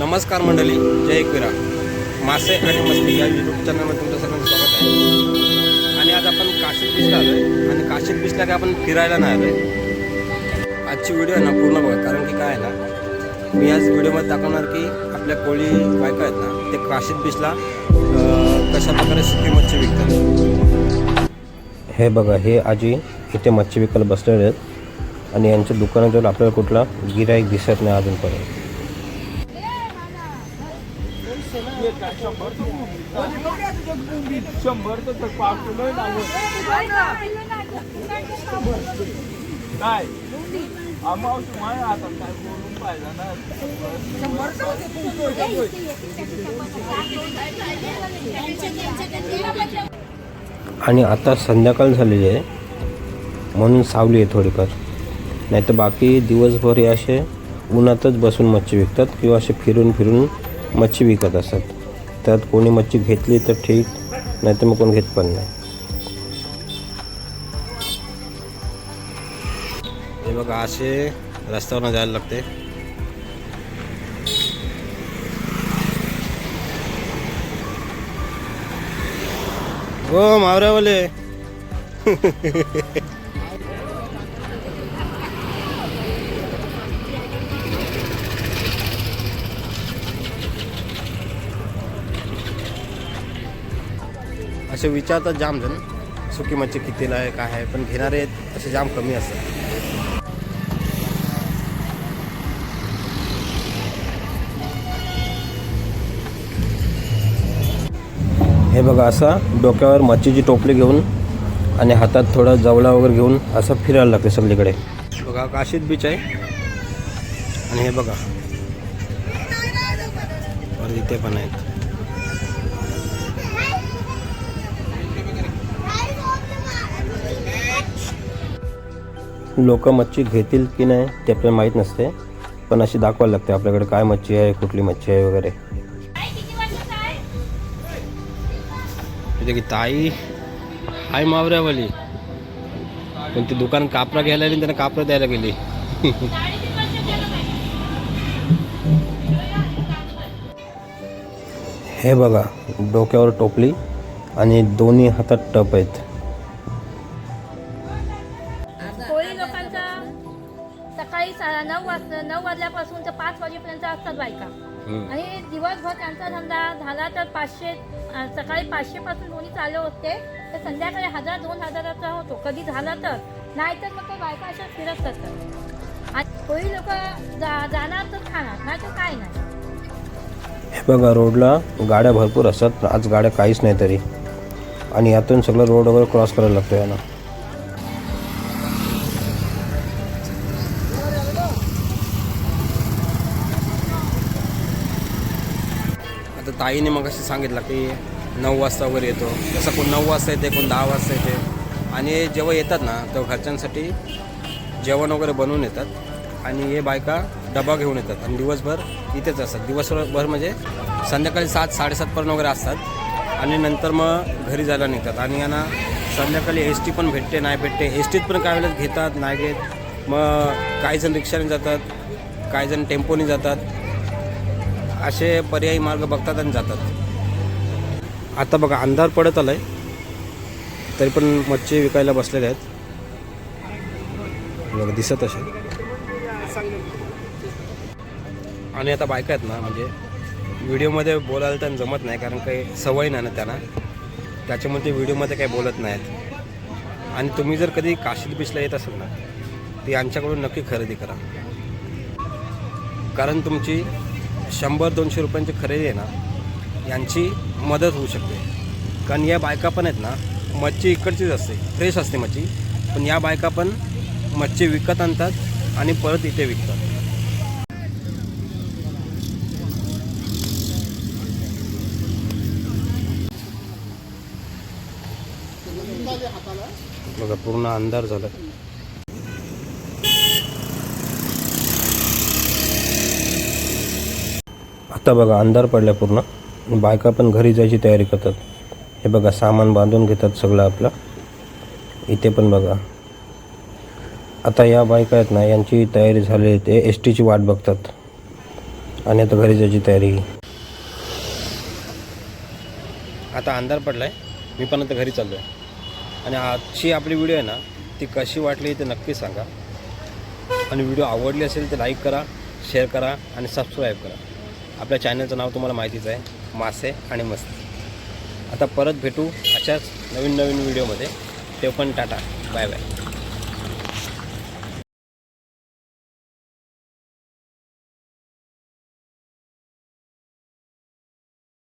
नमस्कार मंडळी, जय एकविरा. मासे आणि मस्ती या यूट्यूब चॅनलमध्ये तुमचं सगळ्यांचं स्वागत आहे. आणि आज आपण काशीद बीचला आलो आहे. आणि काशीद बीचला काय आपण फिरायला नाही आलो आहे. आजची व्हिडिओ आहे ना पूर्ण बघा, कारण की काय आहे ना, मी आज व्हिडिओमध्ये दाखवणार की आपल्या कोळी बायका आहेत ना, ते काशीद बीचला कशा प्रकारे सुकी मच्छी विकतात. हे बघा, हे आजी इथे मच्छी विकायला बसलेले आहेत आणि यांच्या दुकानाजवळ आपल्याला कुठला गिराईक दिसत नाही अजूनपर्यंत. आणि आता संध्याकाळ झालेली आहे म्हणून सावली आहे थोडीफार, नाही तर बाकी दिवसभर हे असे उन्हातच बसून मच्छी विकतात किंवा असे फिरून फिरून मच्छी विकत असतात. त्यात कोणी मच्छी घेतली तर ठीक, नाही तर मग कोण घेत पण नाही. हे बघा, असे रस्त्यावरून जायला लागते. हो मावऱ्यावाले. असे विचारतात जाम जण सुकी मच्छी कितीला आहे काय आहे, पण घेणारे असे जाम कमी असतात. हे बघा, असा डोक्यावर मच्छीची टोपली घेऊन आणि हातात थोडा जवळा वगैरे घेऊन असं फिरायला लागते सगळीकडे. बघा, काशीद बीच आहे. आणि हे बघा वर इथे पण आहेत. लोक मच्छी घेतील की नाही ते आपल्याला माहीत नसते, पण अशी दाखवायला लागते आपल्याकडे काय मच्छी आहे, कुठली मच्छी आहे वगैरे. की ताई हाय मावऱ्यावाली, पण ती दुकान कापरा घ्यायला आली, त्यांना कापरा द्यायला गेली. हे बघा, डोक्यावर टोपली आणि दोन्ही हातात टप आहेत. कोळी लोकांचा सकाळी 9 वाजल्यापासून तर 5 वाजेपर्यंत असतात बायका. आणि दिवसभर त्यांचा धंदा झाला तर 500, सकाळी 500 पासून दोन्ही चालू होते तर संध्याकाळी 1000-2000चा होतो कधी झाला तर, नाहीतर मग ते बायका अशा फिरत असतात. आणि कोळी लोक जाणार तर खाणार, नाही तर काय नाही. हे बघा, रोडला गाड्या भरपूर असतात, पण आज गाड्या काहीच नाही तरी. आणि यातून सगळं रोड वगैरे क्रॉस करायला लागतं यांना. आता ताईने मग अशी सांगितलं की 9 वाजता वगैरे येतो. जसं कोण 9 वाजता येते, कोण 10 वाजता येते. आणि जेव्हा येतात ना तेव्हा घरच्यांसाठी जेवण वगैरे बनवून येतात. आणि हे बायका डबा घेऊन येतात आणि दिवसभर इथेच असतात. दिवसभर म्हणजे संध्याकाळी 7-7:30 वगैरे असतात. आणि नंतर मग घरी जायला निघतात. आणि यांना संध्याकाळी एस टी पण भेटते नाही भेटते. एस टीत पण काही वेळेस घेतात नाही घेत. मग काही जण रिक्षाने जातात, काही जण टेम्पोने जातात. असे पर्यायी मार्ग बघतात आणि जातात. आता बघा, अंधार पडत आलाय तरी पण मच्छी विकायला बसलेले आहेत. बघा, दिसत असेल. आणि आता बायका आहेत ना, म्हणजे व्हिडिओमध्ये बोलायला त्यांना जमत नाही, कारण काही सवय नाही ना त्यांना, त्याच्यामुळे ते व्हिडिओमध्ये काही बोलत नाहीत. आणि तुम्ही जर कधी काशीद बीचला येत असाल ना, ती यांच्याकडून नक्की खरेदी करा. कारण तुमची 100-200 रुपयांची खरेदी आहे ना, यांची मदत होऊ शकते. कारण या बायका पण आहेत ना, मच्छी इकडचीच असते, फ्रेश असते मच्छी, पण या बायका पण मच्छी विकत आणतात आणि परत इथे विकतात. बघा, पूर्ण अंधार झाला. आता बघा, अंधार पडला पूर्ण. बायका पण घरी जायची तयारी करतात. हे बघा, सामान बांधून घेतात सगळं आपलं. इथे पण बघा, आता या बायका आहेत ना, यांची तयारी झाली. ते एस टीची वाट बघतात. आणि आता घरी जायची तयारी. आता अंधार पडला आहे, मी पण आता घरी चाललो आहे. आणि आजची आपली व्हिडिओ आहे ना ती कशी वाटली ते नक्की सांगा. आणि व्हिडिओ आवडली असेल तर लाईक करा, शेअर करा आणि सबस्क्राईब करा. आपल्या चॅनलचं नाव तुम्हाला माहितीच आहे, मासे आणि मस्ती. आता परत भेटू अशाच नवीन व्हिडिओमध्ये. ते पण टाटा, बाय बाय.